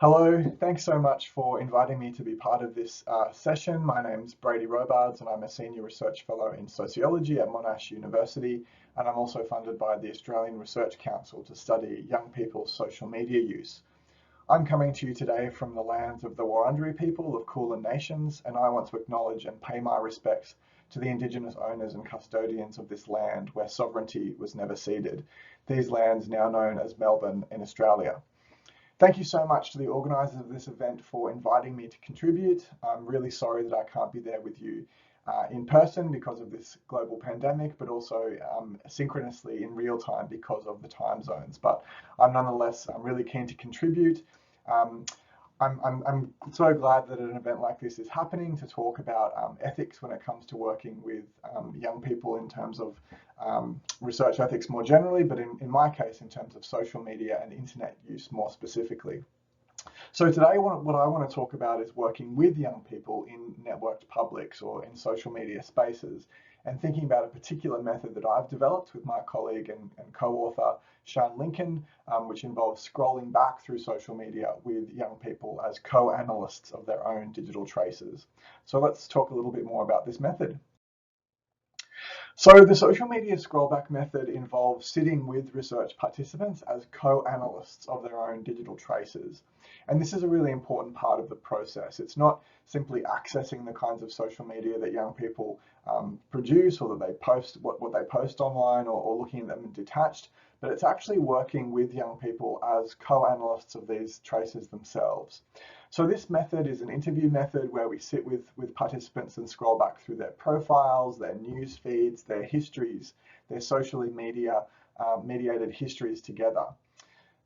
Hello, thanks so much for inviting me to be part of this session. My name's Brady Robards and I'm a Senior Research Fellow in Sociology at Monash University, and I'm also funded by the Australian Research Council to study young people's social media use. I'm coming to you today from the lands of the Wurundjeri people of Kulin nations, and I want to acknowledge and pay my respects to the Indigenous owners and custodians of this land where sovereignty was never ceded. These lands now known as Melbourne in Australia. Thank you so much to the organisers of this event for inviting me to contribute. I'm really sorry that I can't be there with you in person because of this global pandemic, but also synchronously in real time because of the time zones. But I'm really keen to contribute. Um, I'm so glad that an event like this is happening to talk about ethics when it comes to working with young people in terms of research ethics more generally, but in my case, in terms of social media and internet use more specifically. So today, what I want to talk about is working with young people in networked publics or in social media spaces, and thinking about a particular method that I've developed with my colleague and co-author, Sean Lincoln, which involves scrolling back through social media with young people as co-analysts of their own digital traces. So let's talk a little bit more about this method. So the social media scrollback method involves sitting with research participants as co-analysts of their own digital traces. And this is a really important part of the process. It's not simply accessing the kinds of social media that young people produce or that they post, what they post online, or looking at them detached, but it's actually working with young people as co-analysts of these traces themselves. So this method is an interview method where we sit with participants and scroll back through their profiles, their news feeds, their histories, their socially mediated histories together.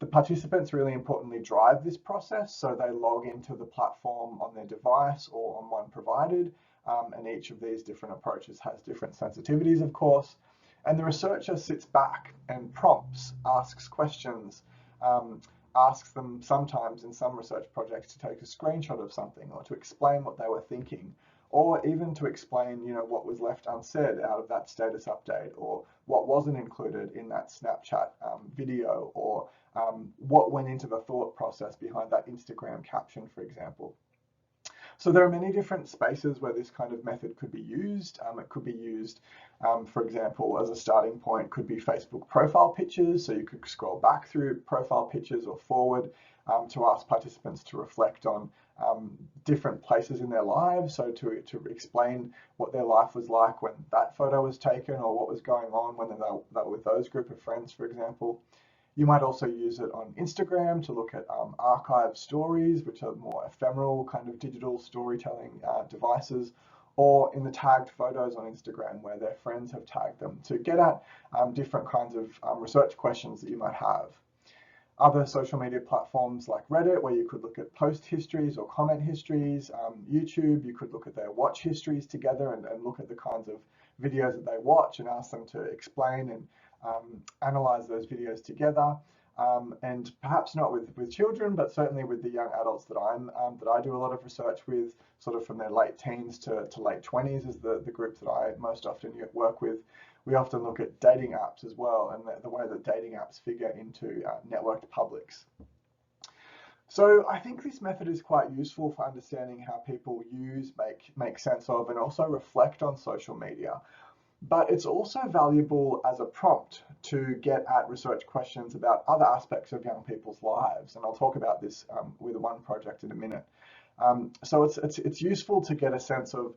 The participants really importantly drive this process, so they log into the platform on their device or on one provided, and each of these different approaches has different sensitivities, of course. And the researcher sits back and prompts, asks questions, asks them sometimes in some research projects to take a screenshot of something or to explain what they were thinking, or even to explain, what was left unsaid out of that status update, or what wasn't included in that Snapchat video, or what went into the thought process behind that Instagram caption, for example. So there are many different spaces where this kind of method could be used. It could be used, for example, as a starting point, could be Facebook profile pictures. So you could scroll back through profile pictures or forward to ask participants to reflect on different places in their lives. So to explain what their life was like when that photo was taken, or what was going on when they were with those group of friends, for example. You might also use it on Instagram to look at archive stories, which are more ephemeral kind of digital storytelling devices, or in the tagged photos on Instagram where their friends have tagged them to get at different kinds of research questions that you might have. Other social media platforms like Reddit, where you could look at post histories or comment histories. YouTube, you could look at their watch histories together and look at the kinds of videos that they watch and ask them to explain and analyze those videos together, and perhaps not with children, but certainly with the young adults that I do a lot of research with, sort of from their late teens to late 20s is the group that I most often work with. We often look at dating apps as well, and the way that dating apps figure into networked publics. So I think this method is quite useful for understanding how people use, make sense of, and also reflect on social media. But it's also valuable as a prompt to get at research questions about other aspects of young people's lives. And I'll talk about this with one project in a minute. So it's useful to get a sense of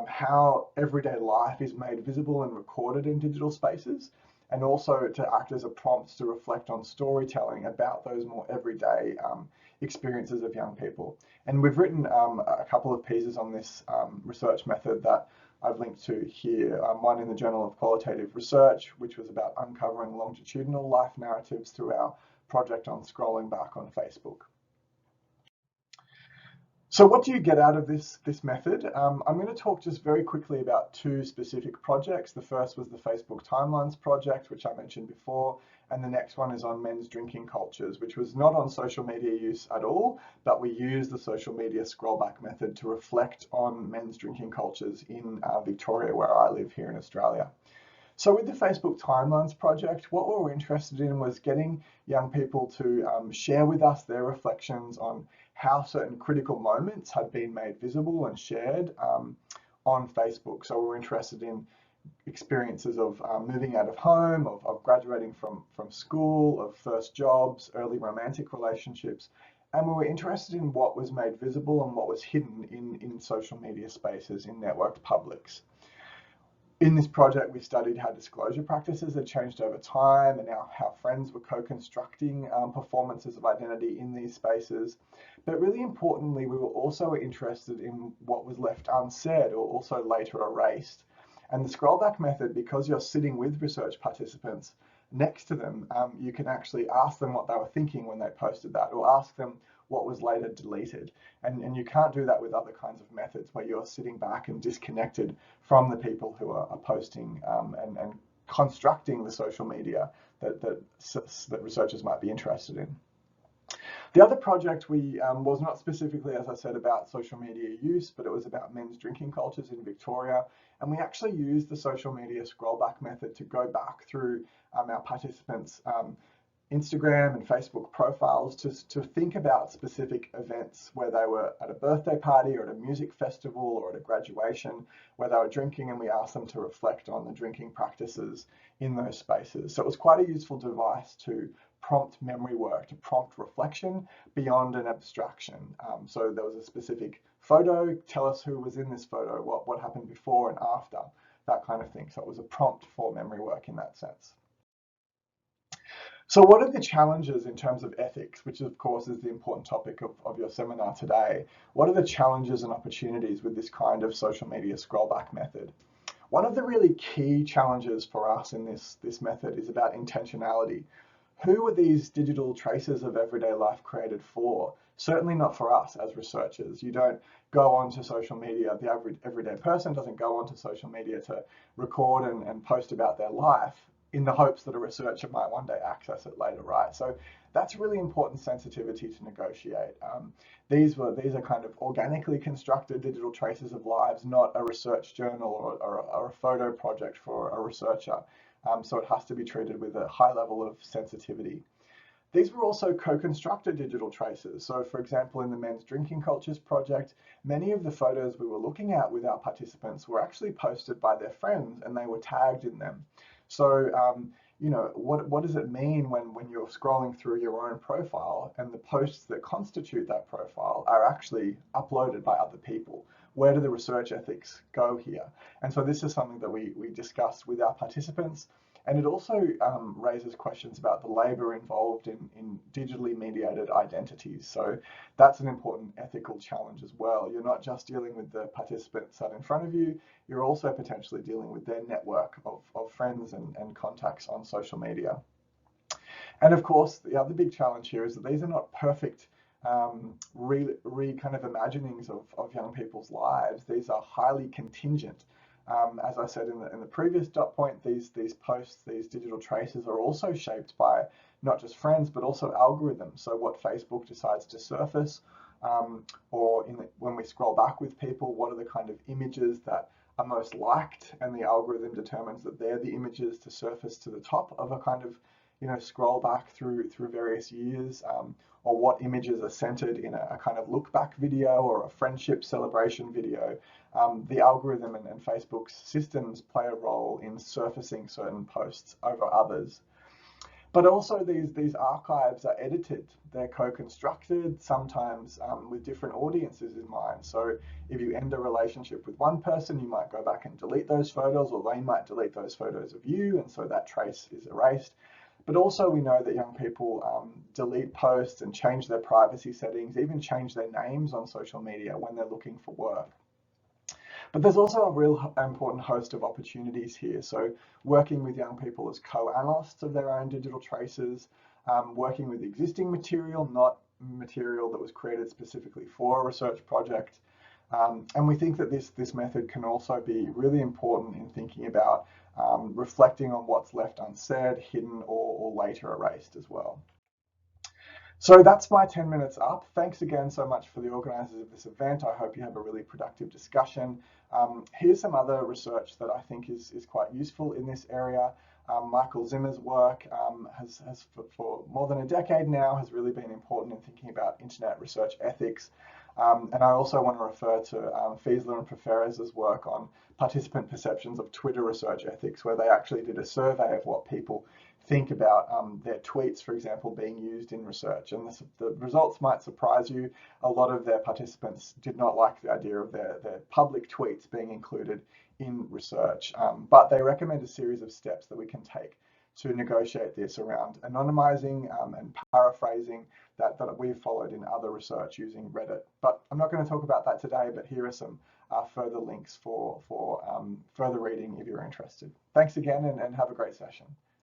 how everyday life is made visible and recorded in digital spaces, and also to act as a prompt to reflect on storytelling about those more everyday experiences of young people. And we've written a couple of pieces on this research method that I've linked to here. One in the Journal of Qualitative Research, which was about uncovering longitudinal life narratives through our project on scrolling back on Facebook. So what do you get out of this method? I'm going to talk just very quickly about two specific projects. The first was the Facebook Timelines project, which I mentioned before, and the next one is on men's drinking cultures, which was not on social media use at all, but we used the social media scrollback method to reflect on men's drinking cultures in Victoria, where I live here in Australia. So with the Facebook Timelines project, what we were interested in was getting young people to share with us their reflections on how certain critical moments had been made visible and shared on Facebook. So we were interested in experiences of moving out of home, of graduating from school, of first jobs, early romantic relationships. And we were interested in what was made visible and what was hidden in social media spaces, in networked publics. In this project, we studied how disclosure practices had changed over time and how friends were co-constructing performances of identity in these spaces. But really importantly, we were also interested in what was left unsaid or also later erased. And the scrollback method, because you're sitting with research participants next to them, you can actually ask them what they were thinking when they posted that, or ask them what was later deleted. And you can't do that with other kinds of methods where you're sitting back and disconnected from the people who are posting and constructing the social media that researchers might be interested in. The other project was not specifically, as I said, about social media use, but it was about men's drinking cultures in Victoria. And we actually used the social media scrollback method to go back through our participants' Instagram and Facebook profiles to think about specific events where they were at a birthday party or at a music festival or at a graduation where they were drinking, and we asked them to reflect on the drinking practices in those spaces. So it was quite a useful device to prompt memory work, to prompt reflection beyond an abstraction. So there was a specific photo, tell us who was in this photo, what happened before and after, that kind of thing. So it was a prompt for memory work in that sense. So what are the challenges in terms of ethics, which of course is the important topic of your seminar today? What are the challenges and opportunities with this kind of social media scrollback method? One of the really key challenges for us in this method is about intentionality. Who are these digital traces of everyday life created for? Certainly not for us as researchers. You don't go onto social media, the average everyday person doesn't go onto social media to record and post about their life in the hopes that a researcher might one day access it later, right? So that's really important sensitivity to negotiate. These are kind of organically constructed digital traces of lives, not a research journal or a photo project for a researcher. So it has to be treated with a high level of sensitivity. These were also co-constructed digital traces. So for example, in the Men's Drinking Cultures project, many of the photos we were looking at with our participants were actually posted by their friends and they were tagged in them. So, you know, what does it mean when you're scrolling through your own profile and the posts that constitute that profile are actually uploaded by other people? Where do the research ethics go here? And so this is something that we discussed with our participants. And it also raises questions about the labor involved in digitally mediated identities. So that's an important ethical challenge as well. You're not just dealing with the participants sat in front of you, you're also potentially dealing with their network of friends and contacts on social media. And of course, the other big challenge here is that these are not perfect kind of imaginings of young people's lives. These are highly contingent. As I said in the previous dot point, these posts, these digital traces are also shaped by not just friends, but also algorithms. So what Facebook decides to surface, or when we scroll back with people, what are the kind of images that are most liked, and the algorithm determines that they're the images to surface to the top of a kind of, you know, scroll back through various years, or what images are centered in a kind of look back video or a friendship celebration video. The algorithm and Facebook's systems play a role in surfacing certain posts over others. But also these archives are edited, they're co-constructed, sometimes with different audiences in mind. So if you end a relationship with one person, you might go back and delete those photos, or they might delete those photos of you, and so that trace is erased. But also we know that young people delete posts and change their privacy settings, even change their names on social media when they're looking for work. But there's also a real important host of opportunities here. So working with young people as co-analysts of their own digital traces, working with existing material, not material that was created specifically for a research project. And we think that this method can also be really important in thinking about reflecting on what's left unsaid, hidden, or later erased as well. So that's my 10 minutes up. Thanks again so much for the organisers of this event. I hope you have a really productive discussion. Here's some other research that I think is quite useful in this area. Michael Zimmer's work has for more than a decade now, has really been important in thinking about internet research ethics. And I also want to refer to Fiesler and Preferez's work on participant perceptions of Twitter research ethics, where they actually did a survey of what people think about their tweets, for example, being used in research. And the results might surprise you. A lot of their participants did not like the idea of their public tweets being included in research, but they recommend a series of steps that we can take to negotiate this around anonymizing and paraphrasing that we've followed in other research using Reddit. But I'm not going to talk about that today, but here are some further links for further reading if you're interested. Thanks again, and have a great session.